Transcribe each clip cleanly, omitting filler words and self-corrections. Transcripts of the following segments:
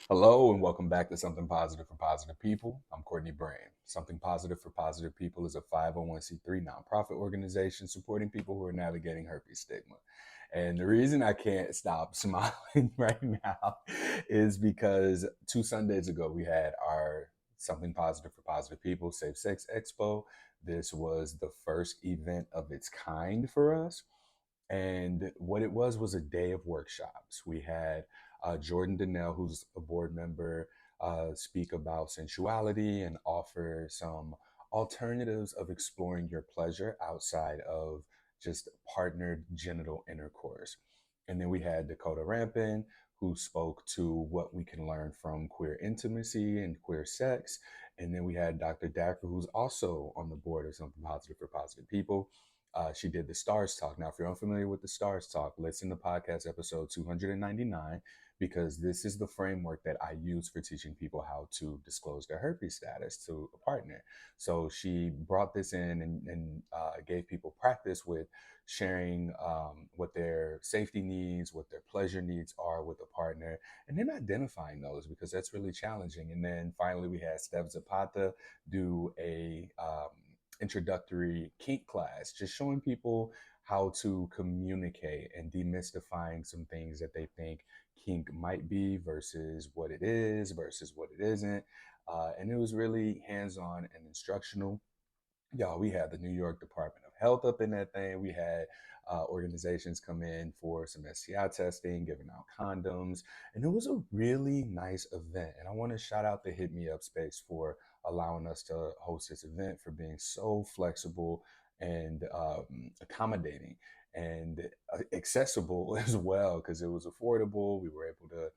Hello and welcome back to Something Positive for Positive People. I'm Courtney Brain. Something Positive for Positive People is a 501c3 nonprofit organization supporting people who are navigating herpes stigma. And the reason I can't stop smiling right now is because 2 Sundays ago we had our Something Positive for Positive People Safe Sex Expo. This was the first event of its kind for us. And what it was a day of workshops. We had Jordan Donnell, who's a board member, speak about sensuality and offer some alternatives of exploring your pleasure outside of just partnered genital intercourse. And then we had Dakota Rampin, who spoke to what we can learn from queer intimacy and queer sex. And then we had Dr. Dacker, who's also on the board of Something Positive for Positive People. She did the Stars Talk. Now, if you're unfamiliar with the Stars Talk, listen to podcast episode 299 because this is the framework that I use for teaching people how to disclose their herpes status to a partner. So she brought this in and gave people practice with sharing what their safety needs, what their pleasure needs are with a partner, and then identifying those because that's really challenging. And then finally, we had Steph Zapata do a introductory kink class, just showing people how to communicate and demystifying some things that they think kink might be versus what it isn't. And it was really hands-on and instructional. Y'all, we had the New York Department of Health up in that thing. We had organizations come in for some STI testing, giving out condoms, and it was a really nice event. And I want to shout out the Hit Me Up space for allowing us to host this event, for being so flexible and accommodating and accessible as well, because it was affordable. We were able to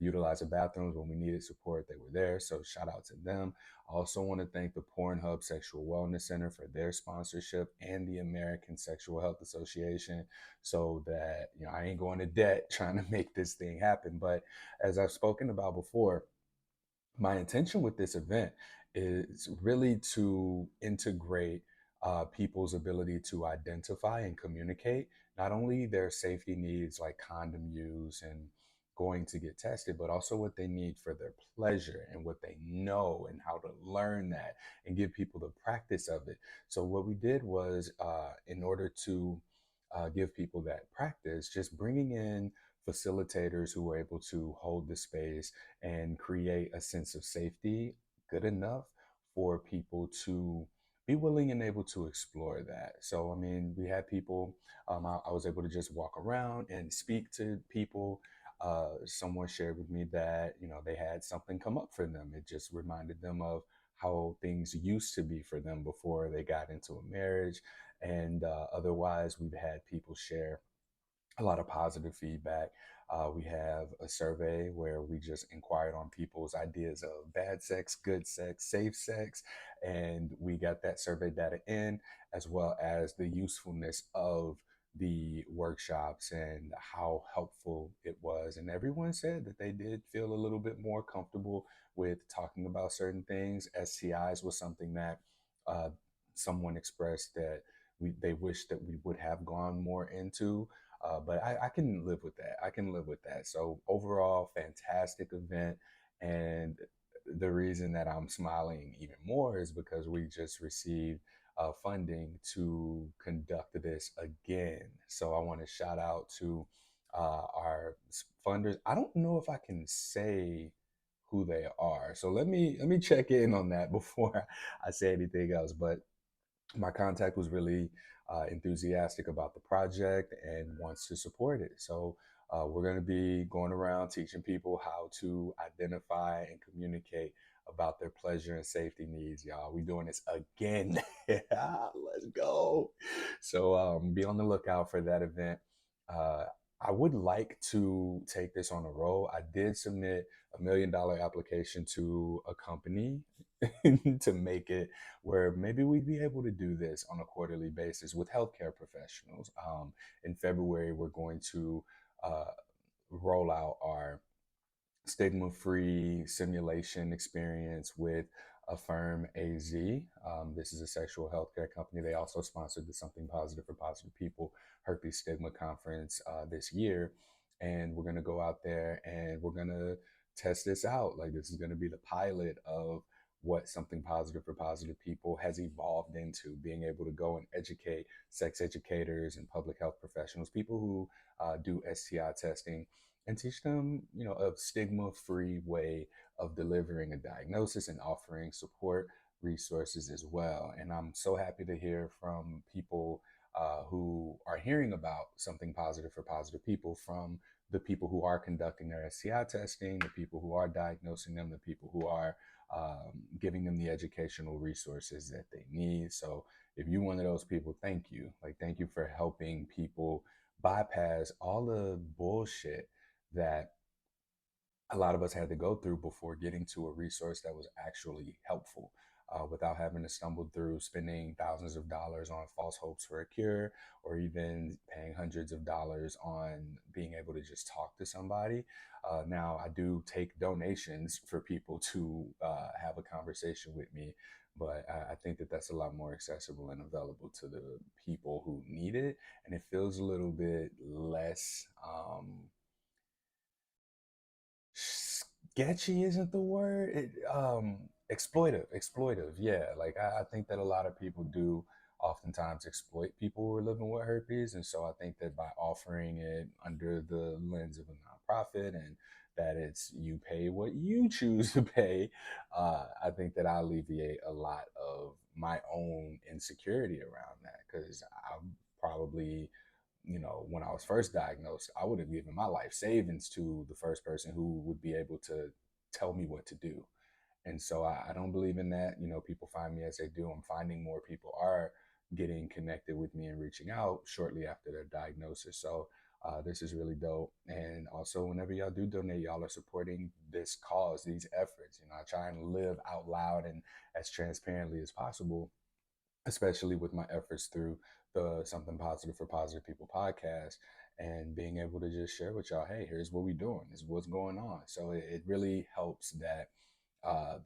utilize the bathrooms when we needed support. They were there. So shout out to them. I also want to thank the Pornhub Sexual Wellness Center for their sponsorship and the American Sexual Health Association so that I ain't going to debt trying to make this thing happen. But as I've spoken about before, my intention with this event is really to integrate people's ability to identify and communicate not only their safety needs like condom use and going to get tested, but also what they need for their pleasure and what they know and how to learn that and give people the practice of it. So, what we did was, in order to give people that practice, just bringing in facilitators who were able to hold the space and create a sense of safety good enough for people to be willing and able to explore that. So, I mean, we had people, I was able to just walk around and speak to people. Someone shared with me that, they had something come up for them. It just reminded them of how things used to be for them before they got into a marriage. And otherwise, we've had people share a lot of positive feedback. We have a survey where we just inquired on people's ideas of bad sex, good sex, safe sex, and we got that survey data in, as well as the usefulness of the workshops and how helpful it was. And everyone said that they did feel a little bit more comfortable with talking about certain things. STIs was something that uh, someone expressed that they wish that we would have gone more into, but I can live with that. I can live with that. So overall, fantastic event. And the reason that I'm smiling even more is because we just received funding to conduct this again. So I want to shout out to our funders. I don't know if I can say who they are. So let me check in on that before I say anything else. But my contact was really enthusiastic about the project and wants to support it. So we're going to be going around teaching people how to identify and communicate about their pleasure and safety needs, y'all. We're doing this again. Let's go. So be on the lookout for that event. Uh, I would like to take this on a roll. I did submit $1 million application to a company to make it where maybe we'd be able to do this on a quarterly basis with healthcare professionals. In February, we're going to uh, roll out our stigma free simulation experience with Affirm AZ. This is a sexual healthcare company. They also sponsored the Something Positive for Positive People Herpes Stigma Conference this year. And we're going to go out there and we're going to test this out. Like, this is going to be the pilot of what something positive for positive people has evolved into, being able to go and educate sex educators and public health professionals, people who do STI testing, and teach them, a stigma-free way of delivering a diagnosis and offering support resources as well. And I'm so happy to hear from people who are hearing about something positive for positive people, from the people who are conducting their STI testing, the people who are diagnosing them, the people who are giving them the educational resources that they need. So if you're one of those people, thank you. Like, thank you for helping people bypass all the bullshit that a lot of us had to go through before getting to a resource that was actually helpful, without having to stumble through spending thousands of dollars on false hopes for a cure, or even paying hundreds of dollars on being able to just talk to somebody. Now, I do take donations for people to have a conversation with me, but I think that that's a lot more accessible and available to the people who need it. And it feels a little bit less. Sketchy isn't the word. Exploitive. Yeah, like I think that a lot of people do oftentimes exploit people who are living with herpes, and so I think that by offering it under the lens of a nonprofit, and that it's you pay what you choose to pay, I think that I alleviate a lot of my own insecurity around that, because I probably, when I was first diagnosed, I would have given my life savings to the first person who would be able to tell me what to do. And so I don't believe in that. People find me as they do. I'm finding more people are getting connected with me and reaching out shortly after their diagnosis. So this is really dope. And also, whenever y'all do donate, y'all are supporting this cause, these efforts. I try and live out loud and as transparently as possible, especially with my efforts through the Something Positive for Positive People podcast, and being able to just share with y'all, hey, here's what we're doing, this is what's going on. So it really helps that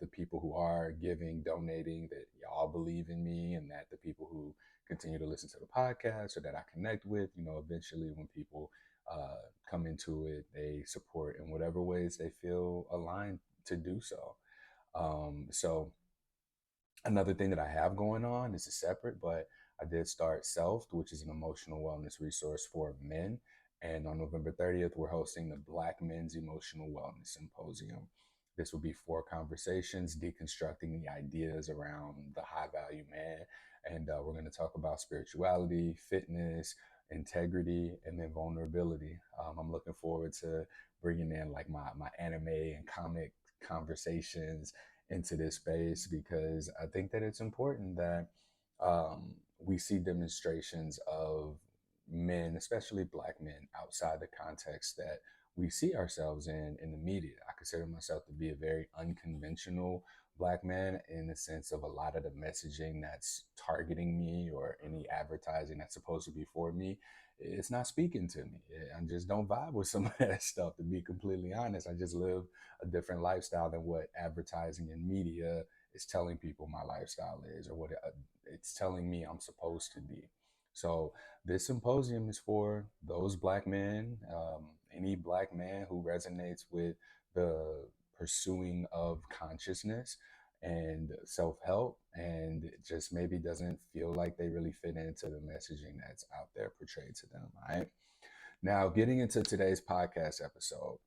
the people who are giving, donating, that y'all believe in me, and that the people who continue to listen to the podcast or that I connect with, eventually when people come into it, they support in whatever ways they feel aligned to do so. So another thing that I have going on, this is separate, but I did start Self, which is an emotional wellness resource for men. And on November 30th, we're hosting the Black Men's Emotional Wellness Symposium. This will be 4 conversations deconstructing the ideas around the high value man. And we're going to talk about spirituality, fitness, integrity, and then vulnerability. I'm looking forward to bringing in like my anime and comic conversations into this space, because I think that it's important that we see demonstrations of men, especially Black men, outside the context that we see ourselves in the media. I consider myself to be a very unconventional Black man, in the sense of a lot of the messaging that's targeting me, or any advertising that's supposed to be for me, it's not speaking to me. I just don't vibe with some of that stuff, to be completely honest. I just live a different lifestyle than what advertising and media is telling people my lifestyle is, or what it's telling me I'm supposed to be. So this symposium is for those Black men, any Black man who resonates with the pursuing of consciousness and self-help, and just maybe doesn't feel like they really fit into the messaging that's out there portrayed to them. All right, now getting into today's podcast episode,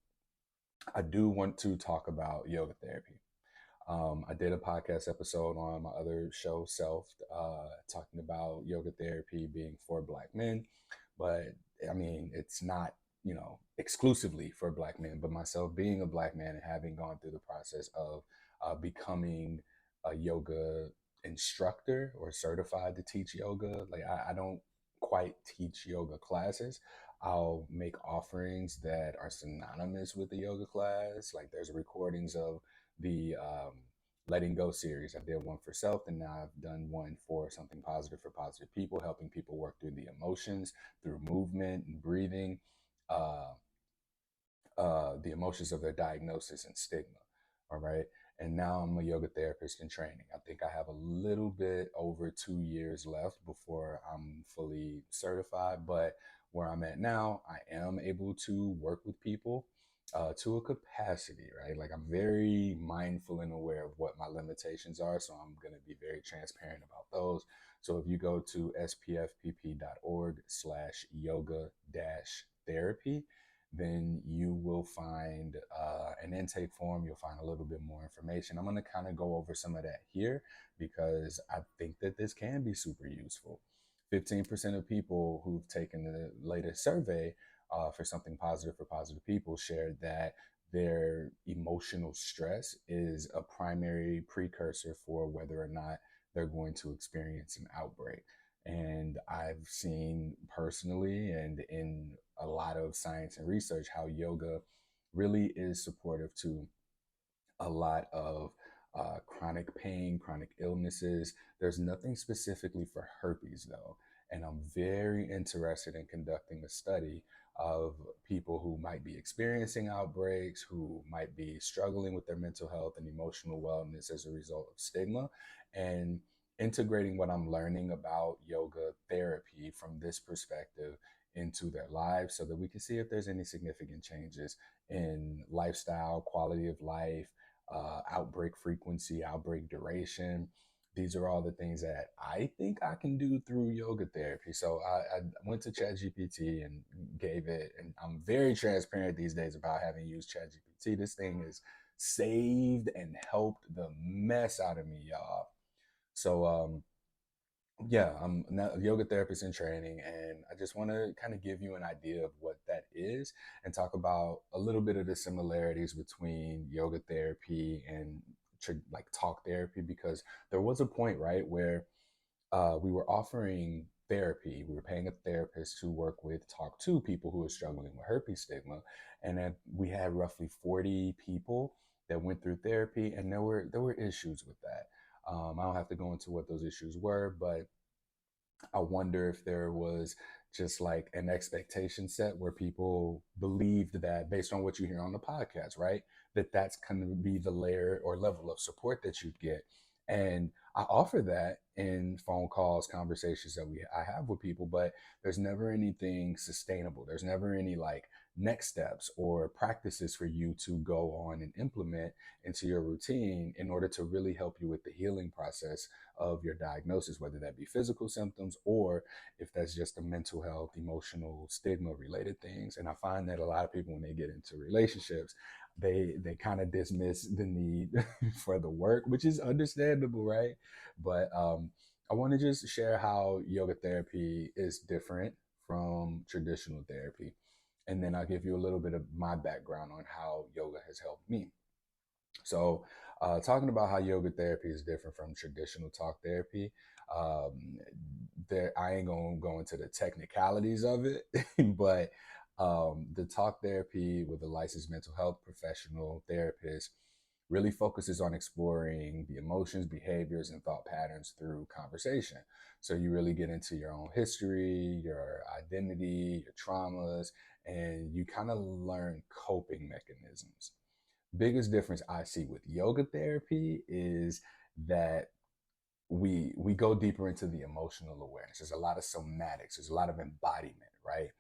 I do want to talk about yoga therapy. I did a podcast episode on my other show, Self, talking about yoga therapy being for Black men. But I mean, it's not, exclusively for Black men, but myself being a Black man and having gone through the process of becoming a yoga instructor or certified to teach yoga. Like, I don't quite teach yoga classes. I'll make offerings that are synonymous with the yoga class. Like, there's recordings of the Letting Go series. I did one for Self, and now I've done one for Something Positive for Positive People, helping people work through the emotions through movement and breathing, uh, the emotions of their diagnosis and stigma. All right. And now I'm a yoga therapist in training. I think I have a little bit over 2 years left before I'm fully certified. But where I'm at now, I am able to work with people to a capacity, right? Like I'm very mindful and aware of what my limitations are, so I'm going to be very transparent about those. So if you go to spfpp.org/yoga-therapy, then you will find an intake form. You'll find a little bit more information. I'm going to kind of go over some of that here because I think that this can be super useful. 15% of people who've taken the latest survey for something positive for positive people shared that their emotional stress is a primary precursor for whether or not they're going to experience an outbreak. And I've seen personally and in a lot of science and research how yoga really is supportive to a lot of chronic pain, chronic illnesses. There's nothing specifically for herpes, though. And I'm very interested in conducting a study of people who might be experiencing outbreaks, who might be struggling with their mental health and emotional wellness as a result of stigma, and integrating what I'm learning about yoga therapy from this perspective into their lives so that we can see if there's any significant changes in lifestyle, quality of life, outbreak frequency, outbreak duration. These are all the things that I think I can do through yoga therapy. So I went to ChatGPT and gave it, and I'm very transparent these days about having used ChatGPT. This thing has saved and helped the mess out of me, y'all. So yeah, I'm a yoga therapist in training, and I just want to kind of give you an idea of what that is and talk about a little bit of the similarities between yoga therapy and like talk therapy, because there was a point, right, where we were offering therapy. We were paying a therapist to work with, talk to people who are struggling with herpes stigma, and then we had roughly 40 people that went through therapy, and there were issues with that. I don't have to go into what those issues were, but I wonder if there was just like an expectation set where people believed that based on what you hear on the podcast, right? That that's going to be the layer or level of support that you'd get. And I offer that in phone calls, conversations that I have with people, but there's never anything sustainable. There's never any like next steps or practices for you to go on and implement into your routine in order to really help you with the healing process of your diagnosis, whether that be physical symptoms or if that's just a mental health, emotional, stigma related things. And I find that a lot of people, when they get into relationships, they kind of dismiss the need for the work, which is understandable, right? But I want to just share how yoga therapy is different from traditional therapy. And then I'll give you a little bit of my background on how yoga has helped me. So, talking about how yoga therapy is different from traditional talk therapy, um, there I ain't gonna go into the technicalities of it, but the talk therapy with a licensed mental health professional therapist really focuses on exploring the emotions, behaviors, and thought patterns through conversation. So you really get into your own history, your identity, your traumas, and you kind of learn coping mechanisms. Biggest difference I see with yoga therapy is that we go deeper into the emotional awareness. There's a lot of somatics. There's a lot of embodiment, right?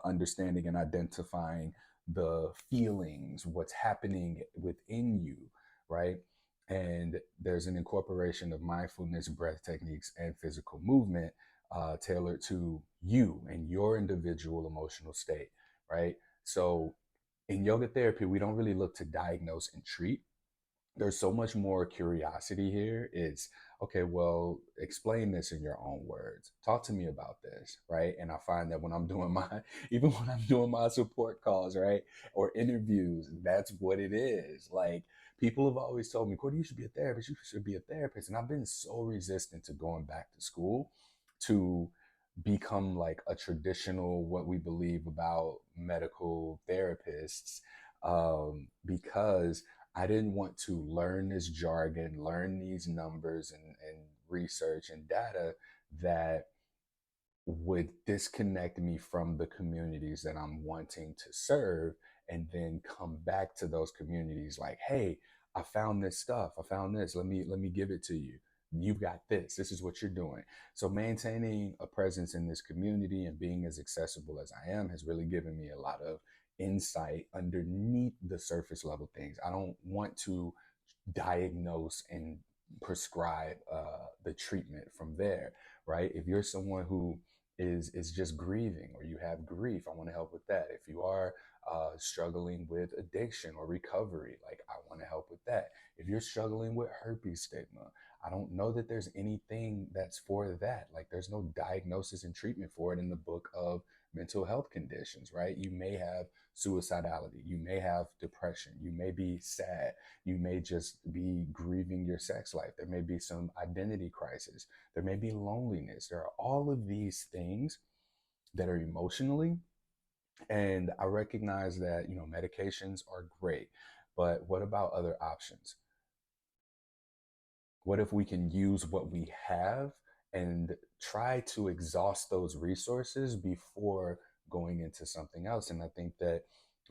Understanding and identifying the feelings, what's happening within you, right? And there's an incorporation of mindfulness, breath techniques, and physical movement tailored to you and your individual emotional state, right? So in yoga therapy, we don't really look to diagnose and treat. There's so much more curiosity here. It's okay, well, explain this in your own words. Talk to me about this, right? And I find that when I'm doing my, even when I'm doing my support calls, right, or interviews, that's what it is. Like people have always told me, Cordy, you should be a therapist. You should be a therapist. And I've been so resistant to going back to school to become like a traditional what we believe about medical therapists because I didn't want to learn this jargon, learn these numbers and research and data that would disconnect me from the communities that I'm wanting to serve, and then come back to those communities like, hey, I found this stuff. I found this. Let me give it to you. You've got this. This is what you're doing. So maintaining a presence in this community and being as accessible as I am has really given me a lot of insight underneath the surface level things. I don't want to diagnose and prescribe the treatment from there, right? If you're someone who is just grieving, or you have grief, I want to help with that. If you are struggling with addiction or recovery, like, I want to help with that. If you're struggling with herpes stigma, I don't know that there's anything that's for that. Like, there's no diagnosis and treatment for it in the book of mental health conditions, right? You may have suicidality, you may have depression, you may be sad, you may just be grieving your sex life, there may be some identity crisis, there may be loneliness. There are all of these things that are emotionally, and I recognize that, medications are great, but what about other options? What if we can use what we have and try to exhaust those resources before going into something else? And I think that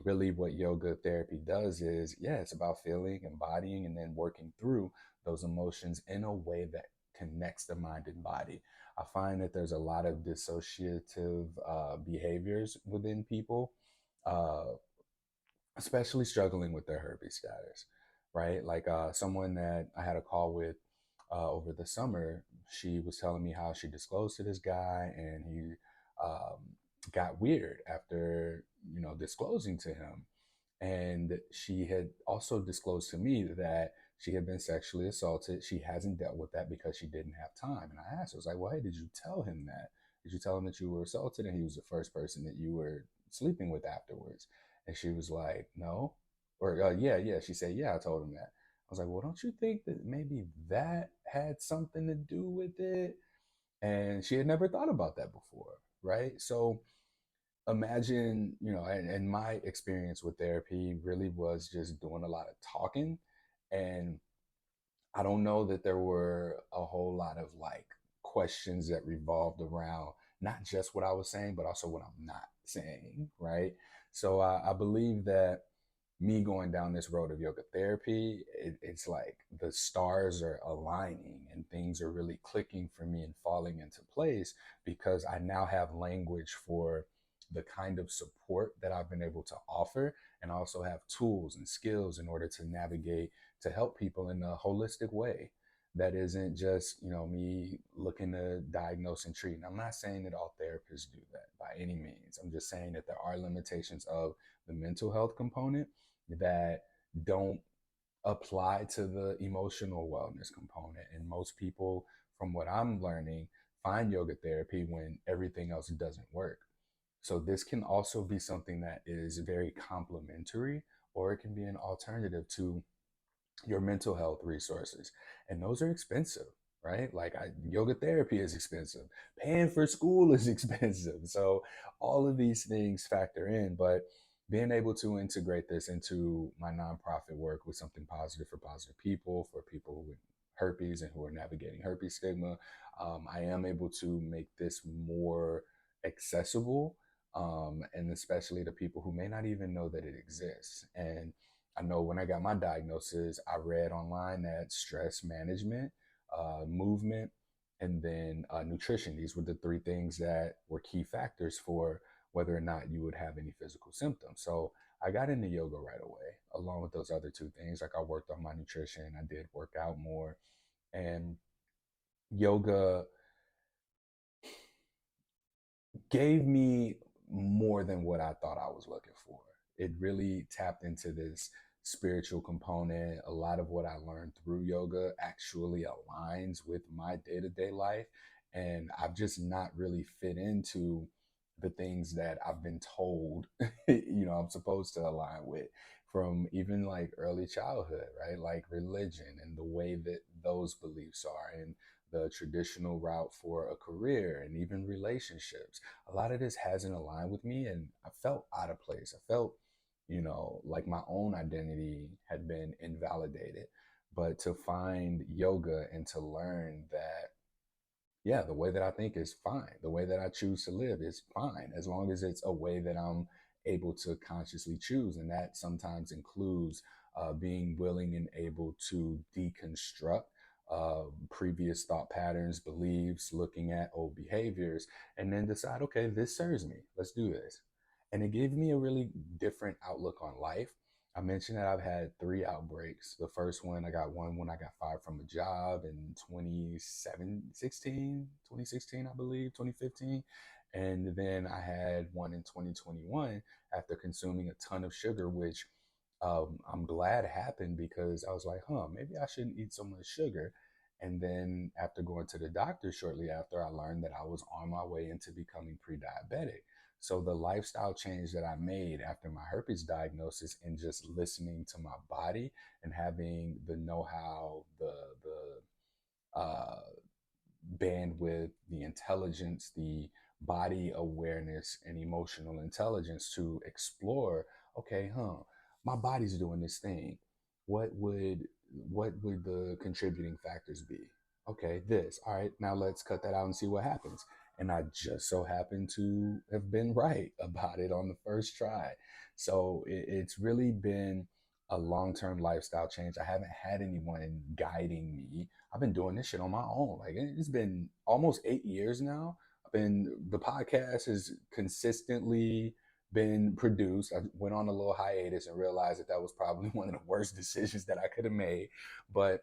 really what yoga therapy does is, yeah, it's about feeling, embodying, and then working through those emotions in a way that connects the mind and body. I find that there's a lot of dissociative behaviors within people, uh, especially struggling with their herpes status, right? Like, someone that I had a call with over the summer, she was telling me how she disclosed to this guy, and he got weird after, disclosing to him. And she had also disclosed to me that she had been sexually assaulted. She hasn't dealt with that because she didn't have time. And I asked her, I was like, well, hey, did you tell him that? Did you tell him that you were assaulted and he was the first person that you were sleeping with afterwards? And she was like, no. Or, yeah, yeah. She said, yeah, I told him that. I was like, well, don't you think that maybe that had something to do with it? And she had never thought about that before, right? So imagine, and my experience with therapy really was just doing a lot of talking. And I don't know that there were a whole lot of like questions that revolved around not just what I was saying, but also what I'm not saying, right? So I believe that me going down this road of yoga therapy, it's like the stars are aligning and things are really clicking for me and falling into place, because I now have language for the kind of support that I've been able to offer, and I also have tools and skills in order to navigate, to help people in a holistic way that isn't just, me looking to diagnose and treat. And I'm not saying that all therapists do that by any means. I'm just saying that there are limitations of the mental health component that don't apply to the emotional wellness component. And most people, from what I'm learning, find yoga therapy when everything else doesn't work. So this can also be something that is very complementary, or it can be an alternative to your mental health resources. And those are expensive, right? Like, yoga therapy is expensive. Paying for school is expensive. So all of these things factor in, but being able to integrate this into my nonprofit work with something positive for positive people, for people with herpes and who are navigating herpes stigma, I am able to make this more accessible, and especially to people who may not even know that it exists. And I know when I got my diagnosis, I read online that stress management, movement, and then nutrition, these were the three things that were key factors for whether or not you would have any physical symptoms. So I got into yoga right away, along with those other two things. Like, I worked on my nutrition, I did work out more, and yoga gave me more than what I thought I was looking for. It really tapped into this spiritual component. A lot of what I learned through yoga actually aligns with my day to day life. And I've just not really fit into the things that I've been told, I'm supposed to align with, from even like early childhood, right? Like religion and the way that those beliefs are, and the traditional route for a career, and even relationships. A lot of this hasn't aligned with me, and I felt out of place. I felt, like my own identity had been invalidated. But to find yoga and to learn that, yeah, the way that I think is fine, the way that I choose to live is fine, as long as it's a way that I'm able to consciously choose. And that sometimes includes being willing and able to deconstruct previous thought patterns, beliefs, looking at old behaviors, and then decide, okay, this serves me. Let's do this. And it gave me a really different outlook on life. I mentioned that I've had three outbreaks. The first one, I got one when I got fired from a job in 2016, I believe, 2015. And then I had one in 2021 after consuming a ton of sugar, which I'm glad happened because I was like, maybe I shouldn't eat so much sugar. And then after going to the doctor shortly after, I learned that I was on my way into becoming pre diabetic. So the lifestyle change that I made after my herpes diagnosis and just listening to my body and having the know-how, the bandwidth, the intelligence, the body awareness, and emotional intelligence to explore. Okay, my body's doing this thing. What would what would the contributing factors be? Okay, this. All right, now let's cut that out and see what happens. And I just so happened to have been right about it on the first try. So it's really been a long-term lifestyle change. I haven't had anyone guiding me. I've been doing this shit on my own. Like it's been almost 8 years now. The podcast has consistently been produced. I went on a little hiatus and realized that that was probably one of the worst decisions that I could have made. But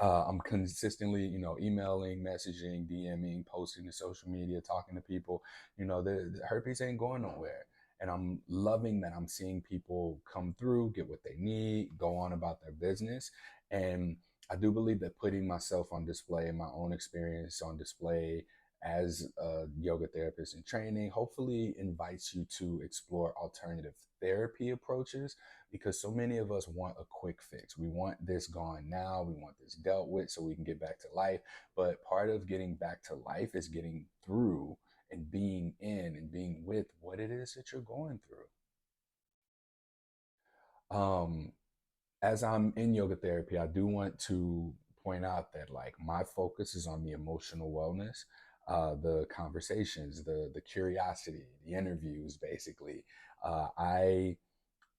I'm consistently, emailing, messaging, DMing, posting to social media, talking to people. The herpes ain't going nowhere. And I'm loving that I'm seeing people come through, get what they need, go on about their business. And I do believe that putting myself on display and my own experience on display as a yoga therapist in training hopefully invites you to explore alternative therapy approaches because so many of us want a quick fix. We want this gone now. We want this dealt with so we can get back to life. But part of getting back to life is getting through and being in and being with what it is that you're going through. As I'm in yoga therapy, I do want to point out that like my focus is on the emotional wellness, the conversations, the curiosity, the interviews, basically. I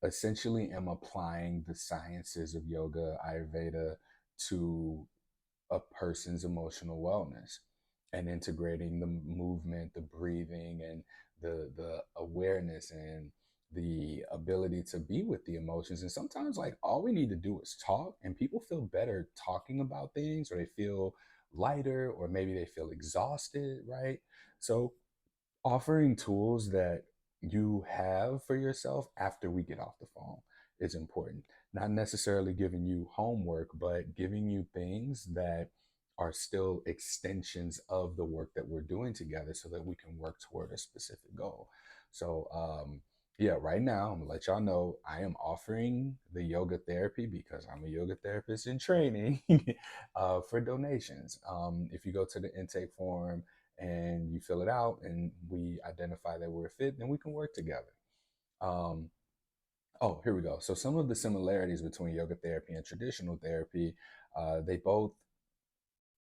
essentially am applying the sciences of yoga, Ayurveda to a person's emotional wellness and integrating the movement, the breathing, and the awareness and the ability to be with the emotions. And sometimes like all we need to do is talk and people feel better talking about things or they feel lighter or maybe they feel exhausted, right? So offering tools that you have for yourself after we get off the phone is important. Not necessarily giving you homework, but giving you things that are still extensions of the work that we're doing together so that we can work toward a specific goal. So, yeah, right now, I'm gonna let y'all know I am offering the yoga therapy because I'm a yoga therapist in training for donations. If you go to the intake form, and you fill it out and we identify that we're a fit, then we can work together. Um, oh, here we go. So some of the similarities between yoga therapy and traditional therapy, they both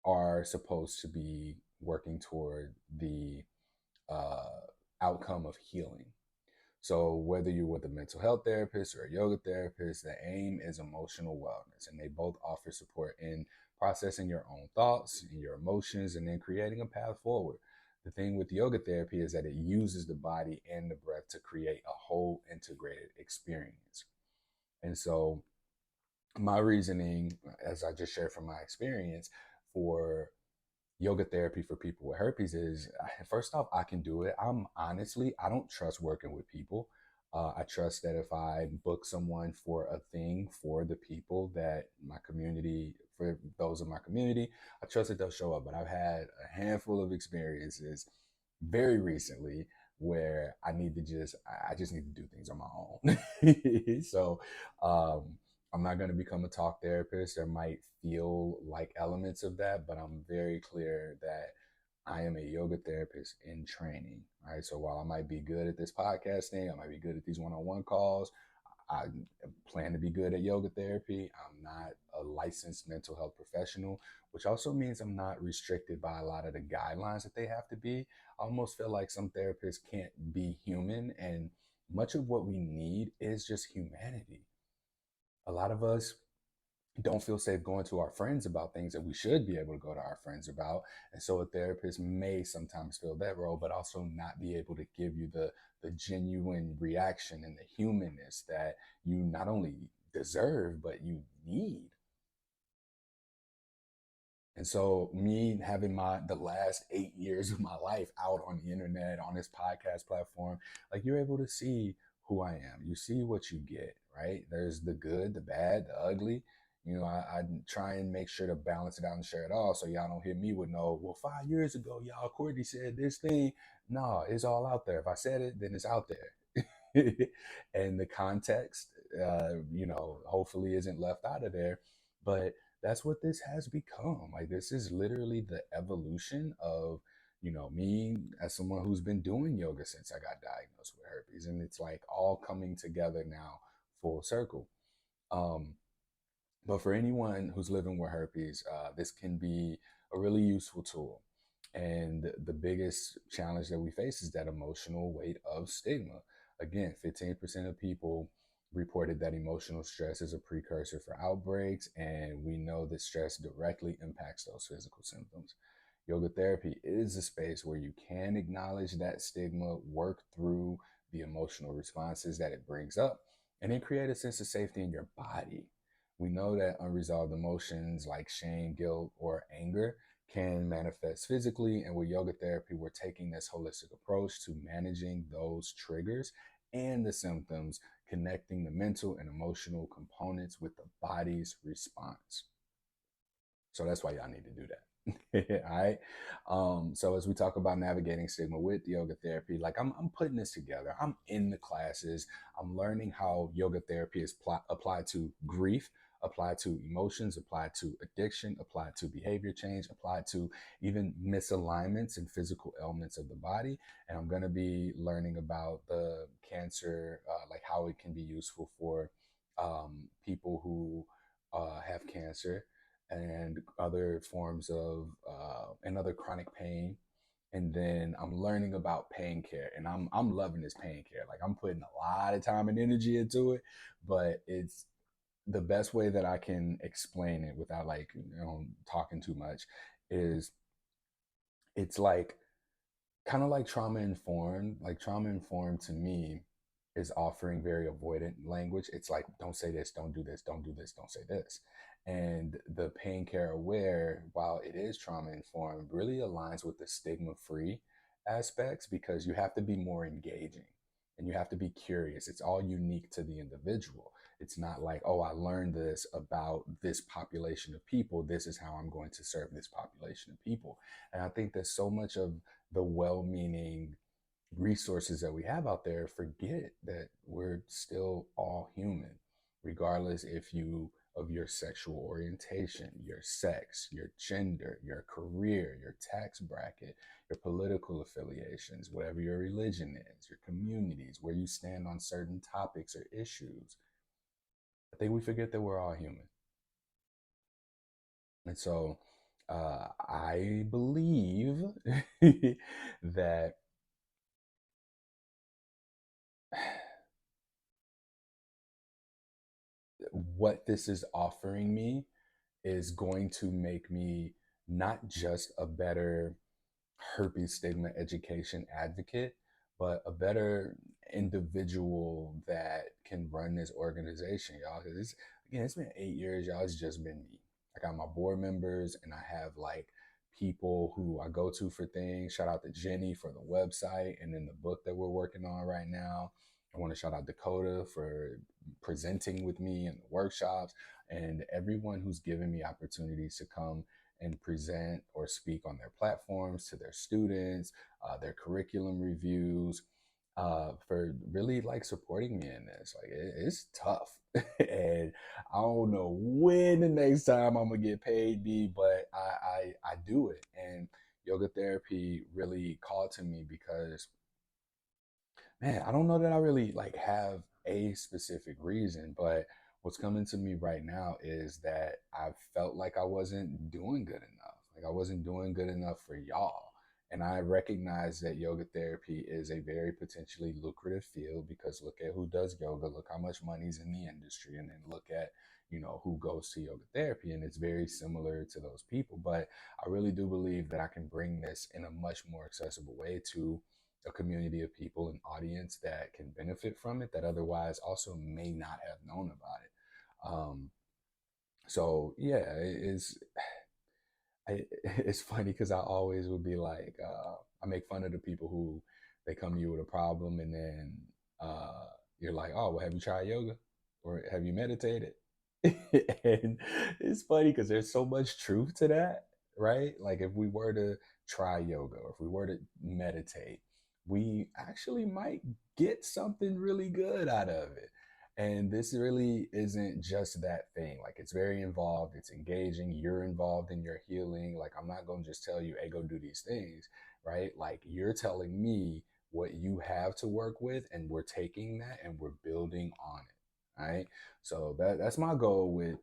are supposed to be working toward the uh, outcome of healing. So whether you're with a mental health therapist or a yoga therapist, the aim is emotional wellness, and they both offer support in processing your own thoughts and your emotions, and then creating a path forward. The thing with yoga therapy is that it uses the body and the breath to create a whole integrated experience. And so my reasoning, as I just shared from my experience, for yoga therapy for people with herpes is first off, I can do it. I don't trust working with people. I trust that if I book someone for a thing for the people that my community, for those in my community, I trust that they'll show up. But I've had a handful of experiences very recently where I just need to do things on my own. So, I'm not going to become a talk therapist. There might feel like elements of that, but I'm very clear that I am a yoga therapist in training. All right. So while I might be good at this podcast thing, I might be good at these one-on-one calls. I plan to be good at yoga therapy. I'm not a licensed mental health professional, which also means I'm not restricted by a lot of the guidelines that they have to be. I almost feel like some therapists can't be human, and much of what we need is just humanity. A lot of us don't feel safe going to our friends about things that we should be able to go to our friends about. And so a therapist may sometimes fill that role, but also not be able to give you the genuine reaction and the humanness that you not only deserve, but you need. And so me having the last 8 years of my life out on the internet, on this podcast platform, like you're able to see who I am. You see what you get, right? There's the good, the bad, the ugly. I try and make sure to balance it out and share it all so y'all don't hit me with no, well, 5 years ago, y'all, Courtney said this thing. No, it's all out there. If I said it, then it's out there. And the context, hopefully isn't left out of there. But that's what this has become. Like this is literally the evolution of, me as someone who's been doing yoga since I got diagnosed with herpes. And it's like all coming together now full circle. Um, but for anyone who's living with herpes, this can be a really useful tool. And the biggest challenge that we face is that emotional weight of stigma. Again, 15% of people reported that emotional stress is a precursor for outbreaks, and we know that stress directly impacts those physical symptoms. Yoga therapy is a space where you can acknowledge that stigma, work through the emotional responses that it brings up, and then create a sense of safety in your body. We know that unresolved emotions like shame, guilt, or anger can manifest physically. And with yoga therapy, we're taking this holistic approach to managing those triggers and the symptoms, connecting the mental and emotional components with the body's response. So that's why y'all need to do that. All right. So as we talk about navigating stigma with yoga therapy, like I'm putting this together. I'm in the classes. I'm learning how yoga therapy is applied to grief, applied to emotions, applied to addiction, applied to behavior change, applied to even misalignments and physical ailments of the body. And I'm going to be learning about the cancer, like how it can be useful for people who have cancer and other forms of and other chronic pain. And then I'm learning about pain care, and I'm loving this pain care. Like I'm putting a lot of time and energy into it, but it's the best way that I can explain it without like talking too much is it's like kind of like trauma informed. Like trauma informed to me is offering very avoidant language. It's like, don't say this, don't do this, don't do this, don't say this. And the pain care aware, while it is trauma informed, really aligns with the stigma free aspects because you have to be more engaging and you have to be curious. It's all unique to the individual. It's not like, oh, I learned this about this population of people. This is how I'm going to serve this population of people. And I think that so much of the well meaning resources that we have out there forget that we're still all human, regardless if you of your sexual orientation, your sex, your gender, your career, your tax bracket, your political affiliations, whatever your religion is, your communities, where you stand on certain topics or issues. I think we forget that we're all human. And so I believe that what this is offering me is going to make me not just a better herpes stigma education advocate, but a better individual that can run this organization, y'all. Because it's been 8 years, y'all. It's just been me. I got my board members, and I have like people who I go to for things. Shout out to Jenny for the website, and then the book that we're working on right now. I want to shout out Dakota for presenting with me in the workshops, and everyone who's given me opportunities to come and present or speak on their platforms to their students, their curriculum reviews, for really like supporting me in this. Like it's tough, and I don't know when the next time I'm gonna get paid, B, but I do it. And yoga therapy really called to me because man, I don't know that I really like have a specific reason, but what's coming to me right now is that I felt like I wasn't doing good enough. Like I wasn't doing good enough for y'all. And I recognize that yoga therapy is a very potentially lucrative field because look at who does yoga, look how much money's in the industry, and then look at, who goes to yoga therapy. And it's very similar to those people. But I really do believe that I can bring this in a much more accessible way to a community of people, an audience that can benefit from it that otherwise also may not have known about it. So yeah, it's funny because I always would be like, I make fun of the people who they come to you with a problem and then uh, you're like, oh, well, have you tried yoga or have you meditated? And it's funny because there's so much truth to that, right? Like if we were to try yoga or if we were to meditate, we actually might get something really good out of it. And this really isn't just that thing. Like it's very involved, it's engaging, you're involved in your healing. Like I'm not going to just tell you, hey, go do these things, right? Like you're telling me what you have to work with, and we're taking that and we're building on it, right? So that's my goal with,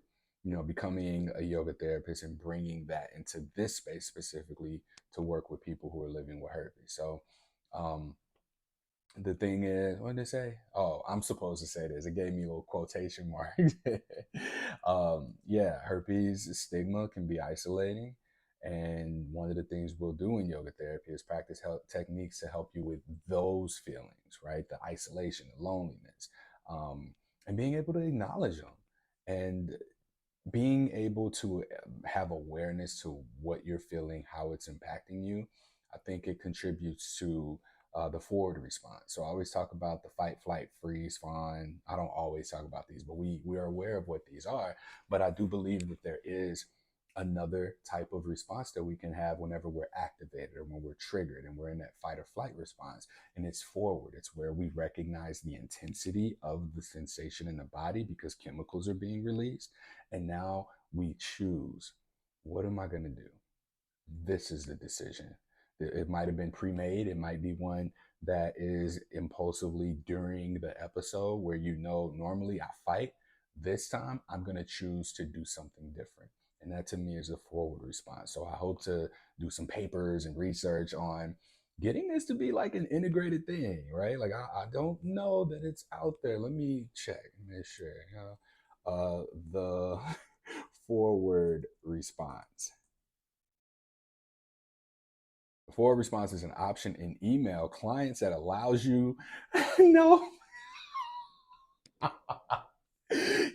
becoming a yoga therapist and bringing that into this space specifically to work with people who are living with herpes. So, um, the thing is, what did it say? Oh, I'm supposed to say this. It gave me a little quotation mark. Yeah, herpes stigma can be isolating. And one of the things we'll do in yoga therapy is practice techniques to help you with those feelings, right? The isolation, the loneliness, and being able to acknowledge them. And being able to have awareness to what you're feeling, how it's impacting you, I think it contributes to the forward response. So I always talk about the fight, flight, freeze, fawn. I don't always talk about these, but we are aware of what these are. But I do believe that there is another type of response that we can have whenever we're activated or when we're triggered and we're in that fight or flight response. And it's forward. It's where we recognize the intensity of the sensation in the body because chemicals are being released. And now we choose, what am I going to do? This is the decision. It might have been pre-made. It might be one that is impulsively during the episode where normally I fight. This time I'm going to choose to do something different. And that to me is a forward response. So I hope to do some papers and research on getting this to be like an integrated thing, right? Like I don't know that it's out there. Let me check, make sure. The forward response. Forward response is an option in email clients that allows you. No,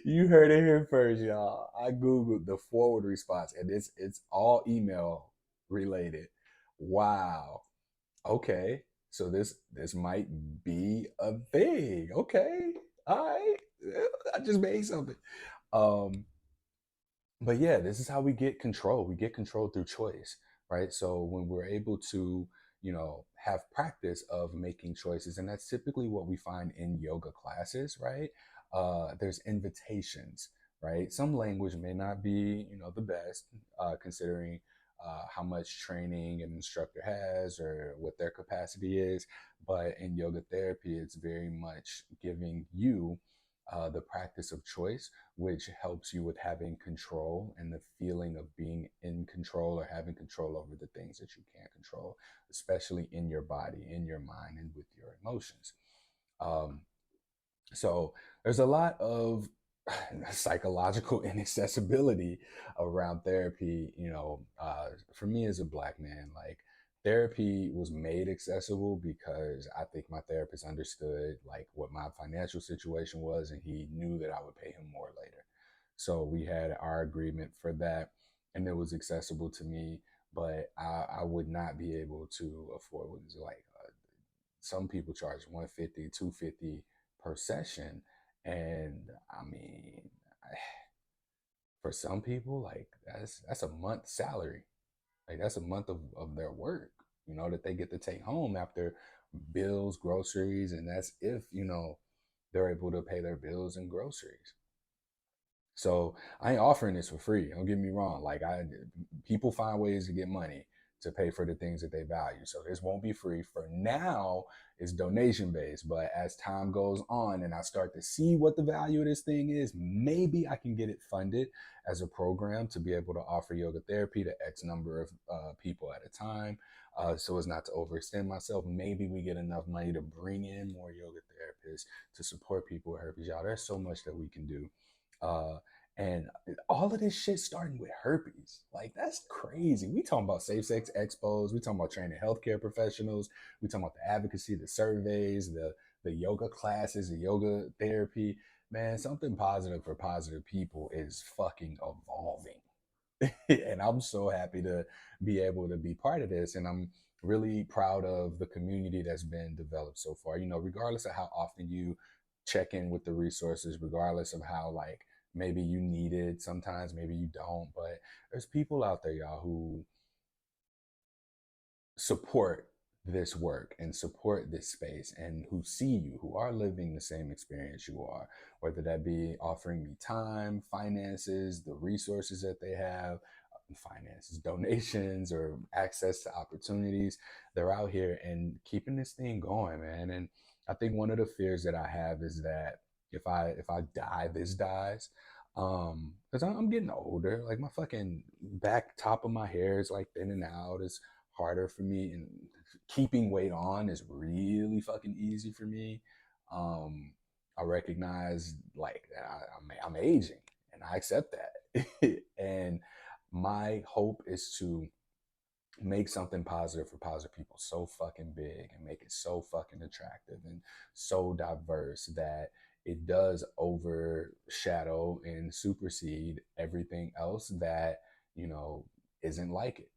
you heard it here first, y'all. I googled the forward response, and it's all email related. Wow. Okay, so this might be a thing. Okay, all right. I just made something. Um, but yeah, this is how we get control. We get control through choice, right? So when we're able to, have practice of making choices, and that's typically what we find in yoga classes, right? There's invitations, right? Some language may not be, the best, considering how much training an instructor has or what their capacity is. But in yoga therapy, it's very much giving you the practice of choice, which helps you with having control and the feeling of being in control or having control over the things that you can't control, especially in your body, in your mind, and with your emotions. Um, so there's a lot of psychological inaccessibility around therapy. For me as a Black man, like therapy was made accessible because I think my therapist understood like what my financial situation was, and he knew that I would pay him more later. So we had our agreement for that, and it was accessible to me. But I would not be able to afford what is like some people charge 150, 250 per session. And I mean, for some people, like that's a month's salary. Like that's a month of their work, that they get to take home after bills, groceries, and that's if, they're able to pay their bills and groceries. So I ain't offering this for free. Don't get me wrong. Like people find ways to get money to pay for the things that they value. So this won't be free for now. It's donation based, but as time goes on and I start to see what the value of this thing is, maybe I can get it funded as a program to be able to offer yoga therapy to X number of people at a time. so as not to overextend myself. Maybe we get enough money to bring in more yoga therapists to support people with herpes. Y'all, there's so much that we can do. Uh, and all of this shit starting with herpes. Like, that's crazy. We talking about safe sex expos. We talking about training healthcare professionals. We talking about the advocacy, the surveys, the yoga classes, the yoga therapy. Man, something positive for positive people is fucking evolving. And I'm so happy to be able to be part of this. And I'm really proud of the community that's been developed so far. You know, regardless of how often you check in with the resources, regardless of how, like, maybe you need it, sometimes maybe you don't, but there's people out there, y'all, who support this work and support this space and who see you, who are living the same experience you are, whether that be offering me time, finances, the resources that they have, finances, donations, or access to opportunities. They're out here and keeping this thing going, man. And I think one of the fears that I have is that if I die, this dies. Because I'm getting older. Like, my fucking back top of my hair is like thinning out. It's harder for me, and keeping weight on is really fucking easy for me. um I recognize, like, I'm aging, and I accept that. And my hope is to make something positive for positive people so fucking big and make it so fucking attractive and so diverse that it does overshadow and supersede everything else that, you know, isn't like it.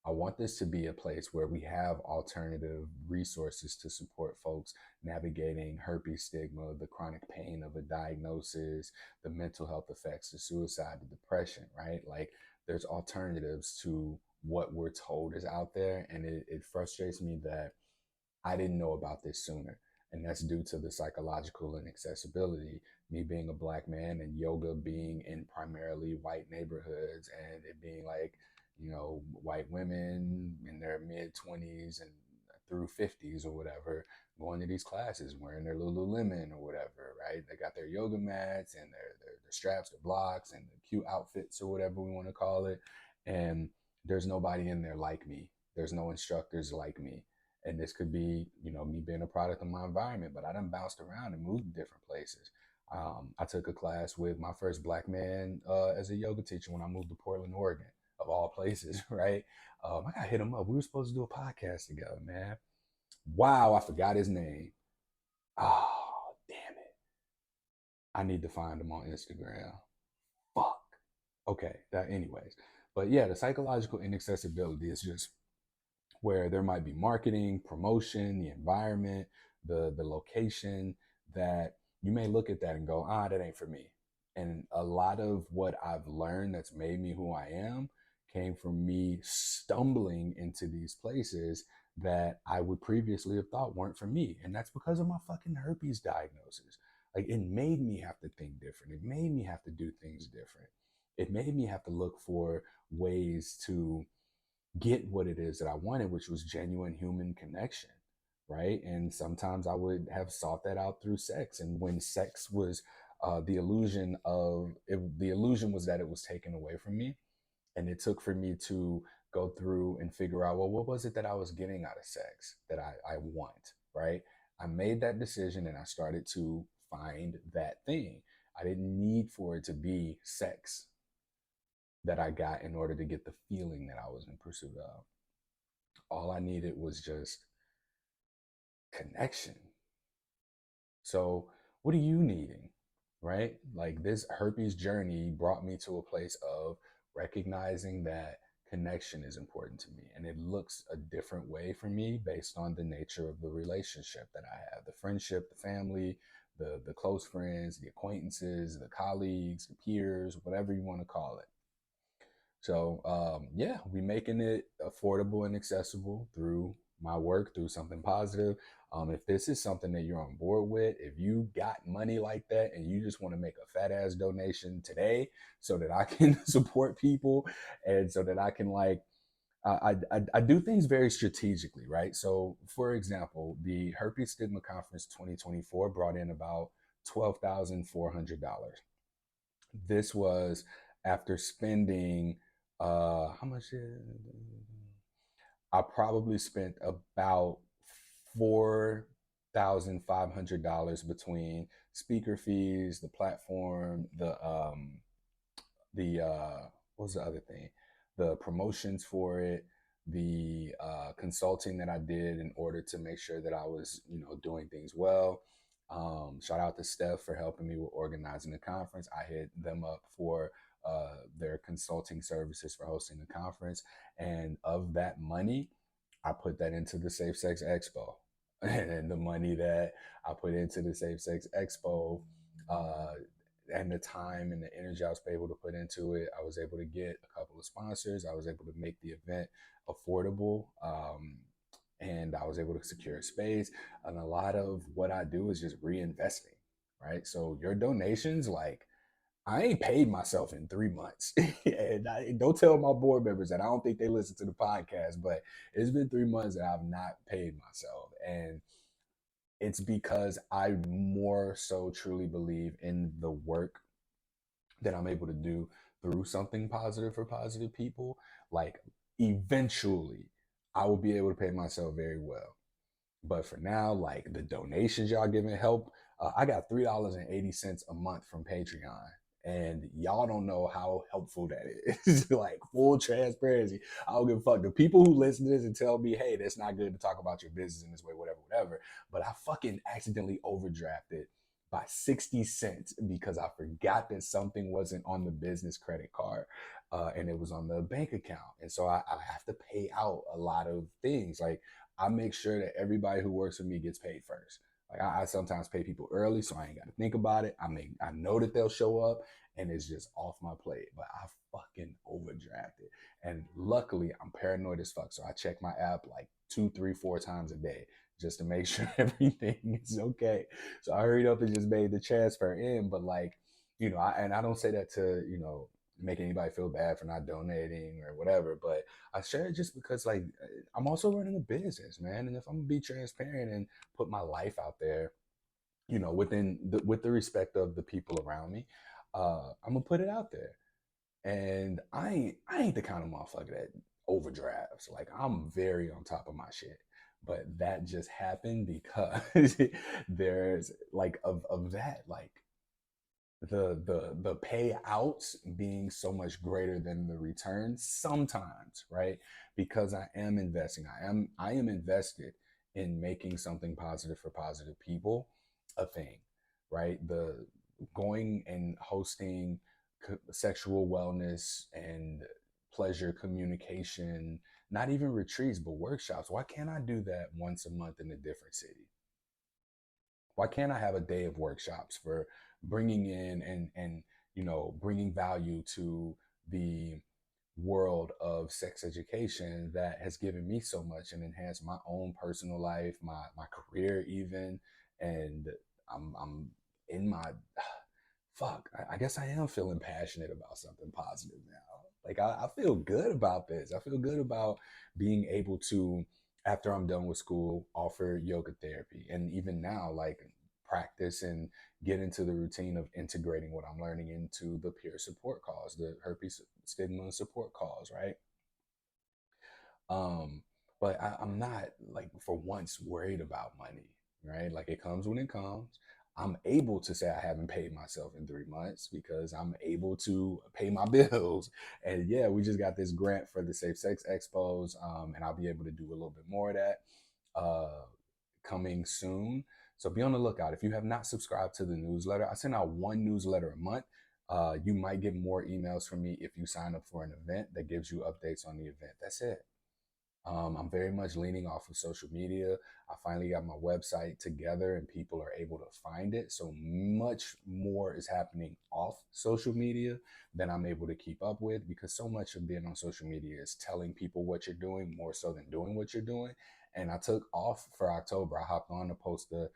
I want this to be a place where we have alternative resources to support folks navigating herpes stigma, the chronic pain of a diagnosis, the mental health effects, the suicide, the depression, right? Like, there's alternatives to what we're told is out there. And it frustrates me that I didn't know about this sooner. And that's due to the psychological inaccessibility, me being a black man and yoga being in primarily white neighborhoods, and it being like, you know, white women in their mid 20s and through 50s or whatever, going to these classes wearing their Lululemon or whatever, right? They got their yoga mats and their straps, their blocks, and the cute outfits or whatever we want to call it. And there's nobody in there like me. There's no instructors like me. And this could be, you know, me being a product of my environment, but I done bounced around and moved to different places. I took a class with my first black man as a yoga teacher when I moved to Portland, Oregon, of all places, right? I got to hit him up. We were supposed to do a podcast together, man. Wow, I forgot his name. Oh, damn it. I need to find him on Instagram. Fuck. Okay, that anyways. But yeah, the psychological inaccessibility is just where there might be marketing, promotion, the environment, the location, that you may look at that and go, that ain't for me. And a lot of what I've learned that's made me who I am came from me stumbling into these places that I would previously have thought weren't for me. And that's because of my fucking herpes diagnosis. Like, it made me have to think different. It made me have to do things different. It made me have to look for ways to get what it is that I wanted, which was genuine human connection, right? And sometimes I would have sought that out through sex. And when sex was the illusion of it, the illusion was that it was taken away from me, and it took for me to go through and figure out, well, what was it that I was getting out of sex that I want, right? I made that decision and I started to find that thing. I didn't need for it to be sex that I got in order to get the feeling that I was in pursuit of. All I needed was just connection. So, what are you needing? Right? Like, this herpes journey brought me to a place of recognizing that connection is important to me. And it looks a different way for me based on the nature of the relationship that I have, the friendship, the family, the close friends, the acquaintances, the colleagues, the peers, whatever you want to call it. So yeah, we making it affordable and accessible through my work, through something positive. If this is something that you're on board with, if you got money like that and you just want to make a fat ass donation today so that I can support people and so that I can, like, I do things very strategically, right? So, for example, the Herpes Stigma Conference 2024 brought in about $12,400. This was after spending how much? I probably spent about $4,500 between speaker fees, the platform, the what was the other thing? The promotions for it, the consulting that I did in order to make sure that I was, doing things well. Shout out to Steph for helping me with organizing the conference. I hit them up for their consulting services for hosting the conference, and of that money, I put that into the Safe Sex Expo. And the money that I put into the Safe Sex Expo, uh, and the time and the energy I was able to put into it, I was able to get a couple of sponsors. I was able to make the event affordable. And I was able to secure a space. And a lot of what I do is just reinvesting, right? So your donations, like, I ain't paid myself in 3 months. And don't tell my board members that. I don't think they listen to the podcast, but it's been 3 months that I've not paid myself. And it's because I more so truly believe in the work that I'm able to do through something positive for positive people. Like, eventually, I will be able to pay myself very well. But for now, like, the donations y'all giving help, I got $3.80 a month from Patreon. And y'all don't know how helpful that is. Like, full transparency. I don't give a fuck. The people who listen to this and tell me, hey, that's not good to talk about your business in this way, whatever, whatever. But I fucking accidentally overdrafted by 60 cents because I forgot that something wasn't on the business credit card, and it was on the bank account. And so I have to pay out a lot of things. Like, I make sure that everybody who works with me gets paid first. Like, I sometimes pay people early, so I ain't got to think about it. I know that they'll show up, and it's just off my plate. But I fucking overdrafted, and luckily I'm paranoid as fuck, so I check my app like 2, 3, 4 times a day just to make sure everything is okay. So I hurried up and just made the transfer in. But, like, and I don't say that to make anybody feel bad for not donating or whatever, but I share it just because, like, I'm also running a business, man. And if I'm gonna be transparent and put my life out there, with the respect of the people around me, I'm gonna put it out there. And I ain't the kind of motherfucker that overdrafts. Like, I'm very on top of my shit. But that just happened because there's, like, of that, like, the payouts being so much greater than the returns sometimes, right? Because I am investing. I am invested in making something positive for positive people a thing, right? The going and hosting sexual wellness and pleasure communication, not even retreats, but workshops. Why can't I do that once a month in a different city? Why can't I have a day of workshops for bringing in and bringing value to the world of sex education that has given me so much and enhanced my own personal life, my career even. And I'm in my fuck, I guess I am feeling passionate about something positive now. Like, I feel good about this. I feel good about being able to, after I'm done with school, offer yoga therapy. And even now, like, practice and get into the routine of integrating what I'm learning into the peer support calls, the herpes stigma support calls, right? Um, but I'm not, like, for once worried about money, right? Like, it comes when it comes. I'm able to say I haven't paid myself in 3 months because I'm able to pay my bills. And yeah, we just got this grant for the Safe Sex Expos, and I'll be able to do a little bit more of that coming soon. So be on the lookout. If you have not subscribed to the newsletter, I send out one newsletter a month. You might get more emails from me if you sign up for an event that gives you updates on the event. That's it. I'm very much leaning off of social media. I finally got my website together and people are able to find it. So much more is happening off social media than I'm able to keep up with, because so much of being on social media is telling people what you're doing more so than doing what you're doing. And I took off for October. I hopped on to post the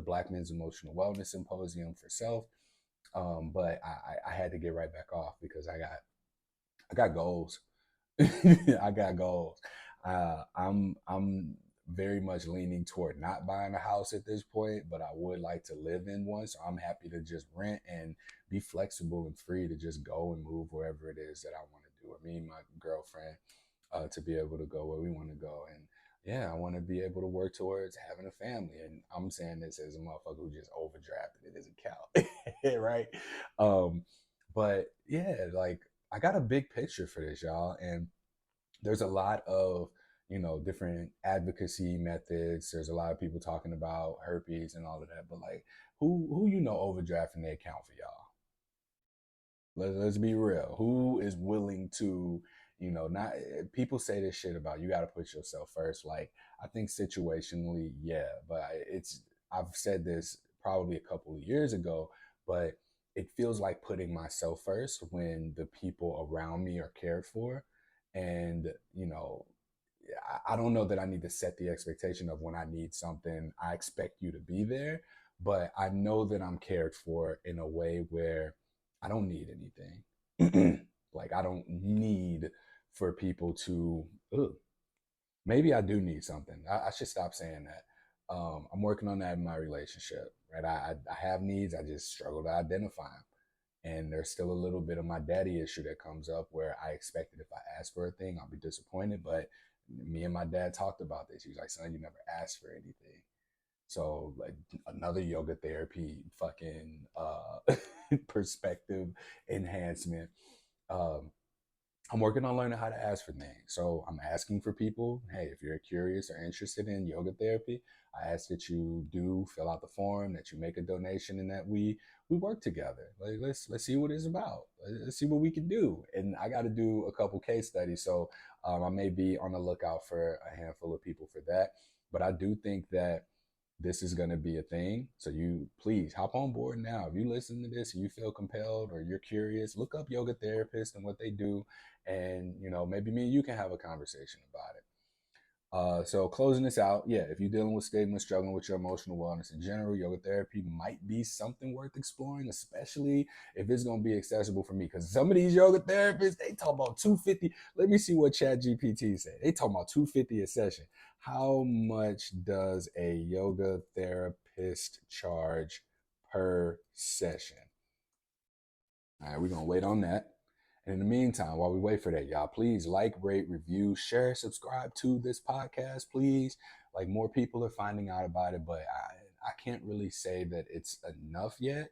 Black Men's Emotional Wellness Symposium for self. But I had to get right back off because I got goals. I got goals. I'm very much leaning toward not buying a house at this point, but I would like to live in one. So I'm happy to just rent and be flexible and free to just go and move wherever it is that I want to do. Me and my girlfriend, to be able to go where we want to go. And yeah, I want to be able to work towards having a family. And I'm saying this as a motherfucker who just overdrafted. It doesn't count, right? Um, but yeah, like I got a big picture for this, y'all, and there's a lot of different advocacy methods. There's a lot of people talking about herpes and all of that, but like who overdrafting their account for y'all? Let's be real. Who is willing to, not people say this shit about you got to put yourself first. Like, I think situationally, yeah, but I've said this probably a couple of years ago, but it feels like putting myself first when the people around me are cared for. And, I don't know that I need to set the expectation of when I need something, I expect you to be there, but I know that I'm cared for in a way where I don't need anything. Like I don't need for people to. Ugh, maybe I do need something. I should stop saying that. I'm working on that in my relationship. Right, I have needs. I just struggle to identify them. And there's still a little bit of my daddy issue that comes up where I expected if I ask for a thing, I'll be disappointed. But me and my dad talked about this. He was like, "Son, you never asked for anything." So like another yoga therapy fucking perspective enhancement. Um, I'm working on learning how to ask for things. So I'm asking for people, hey, if you're curious or interested in yoga therapy, I ask that you do fill out the form, that you make a donation, and that we work together. Like let's see what it's about. Let's see what we can do. And I got to do a couple case studies, so I may be on the lookout for a handful of people for that. But I do think that this is going to be a thing. So you please hop on board now. If you listen to this and you feel compelled or you're curious, look up yoga therapists and what they do, and maybe me and you can have a conversation about it. So closing this out, yeah, if you're dealing with stigma, struggling with your emotional wellness in general, yoga therapy might be something worth exploring, especially if it's going to be accessible for me. Because some of these yoga therapists, they talk about 250. Let me see what Chat GPT said. They talk about 250 a session. How much does a yoga therapist charge per session? All right, we're going to wait on that. And in the meantime, while we wait for that, y'all, please like, rate, review, share, subscribe to this podcast, please. Like more people are finding out about it, but I can't really say that it's enough yet.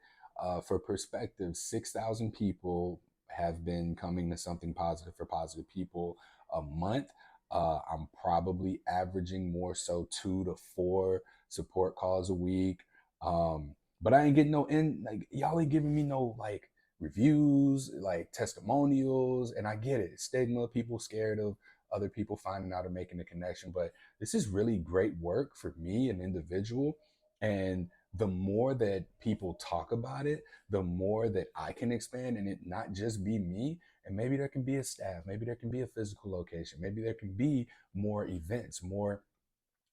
For perspective, 6,000 people have been coming to something positive for positive people a month. I'm probably averaging more so 2 to 4 support calls a week. But I ain't getting no in, like y'all ain't giving me no like reviews, like testimonials, and I get it. Stigma, people scared of other people finding out or making a connection, but this is really great work for me, an individual. And the more that people talk about it, the more that I can expand and it not just be me. And maybe there can be a staff, maybe there can be a physical location, maybe there can be more events, more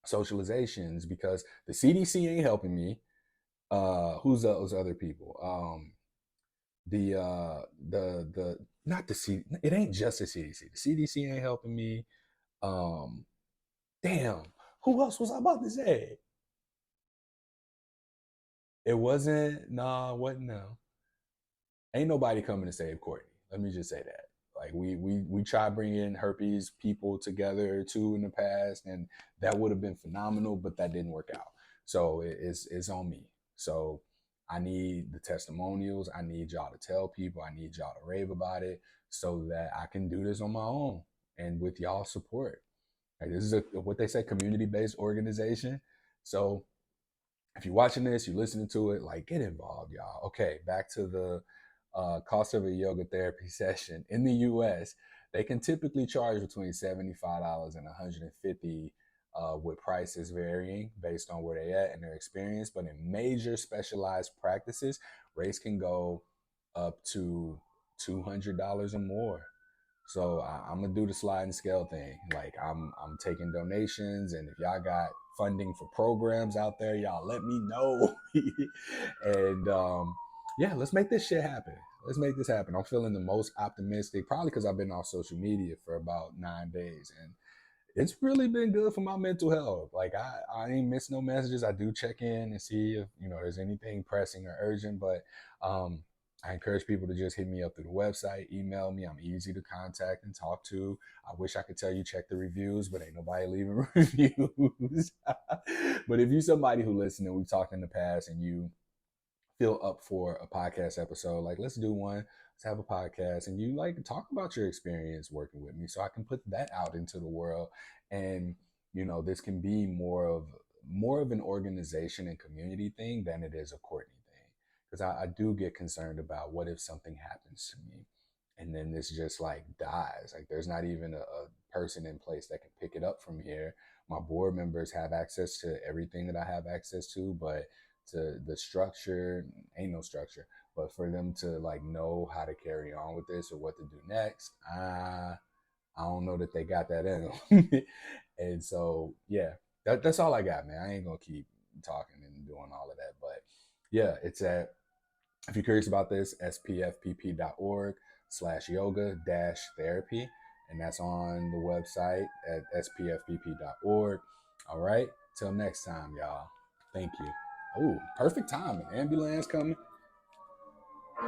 socializations, because the CDC ain't helping me. Who's those other people? The not the C, it ain't just the CDC. The CDC ain't helping me. Um, damn, who else was I about to say? It wasn't. Nah, wasn't no. Ain't nobody coming to save Courtney. Let me just say that. Like we tried bringing herpes people together too in the past, and that would have been phenomenal, but that didn't work out. So it's on me. So I need the testimonials. I need y'all to tell people. I need y'all to rave about it so that I can do this on my own and with y'all support. Like this is what they say, community-based organization. So if you're watching this, you're listening to it, like get involved, y'all. Okay, back to the cost of a yoga therapy session in the U.S. They can typically charge between $75 and $150, with prices varying based on where they at and their experience. But in major specialized practices, rates can go up to $200 or more. So I'm gonna do the sliding scale thing. Like I'm taking donations, and if y'all got funding for programs out there, y'all let me know. And yeah, let's make this shit happen. Let's make this happen. I'm feeling the most optimistic, probably because I've been off social media for about 9 days, and it's really been good for my mental health. Like I ain't miss no messages. I do check in and see if there's anything pressing or urgent, but I encourage people to just hit me up through the website, email me. I'm easy to contact and talk to. I wish I could tell you check the reviews, but ain't nobody leaving reviews. But if you're somebody who listens and we've talked in the past and you feel up for a podcast episode, like let's do one, let's have a podcast, and you like talk about your experience working with me so I can put that out into the world. And this can be more of an organization and community thing than it is a Courtney thing, because I do get concerned about what if something happens to me and then this just like dies. Like there's not even a person in place that can pick it up from here. My board members have access to everything that I have access to, but to the structure, ain't no structure. But for them to like know how to carry on with this or what to do next, I don't know that they got that in them. And so yeah, that's all I got, man. I ain't gonna keep talking and doing all of that. But yeah, it's at, if you're curious about this, spfpp.org/yoga therapy. And that's on the website at spfpp.org. All right. Till next time, y'all. Thank you. Oh, perfect timing. Ambulance coming.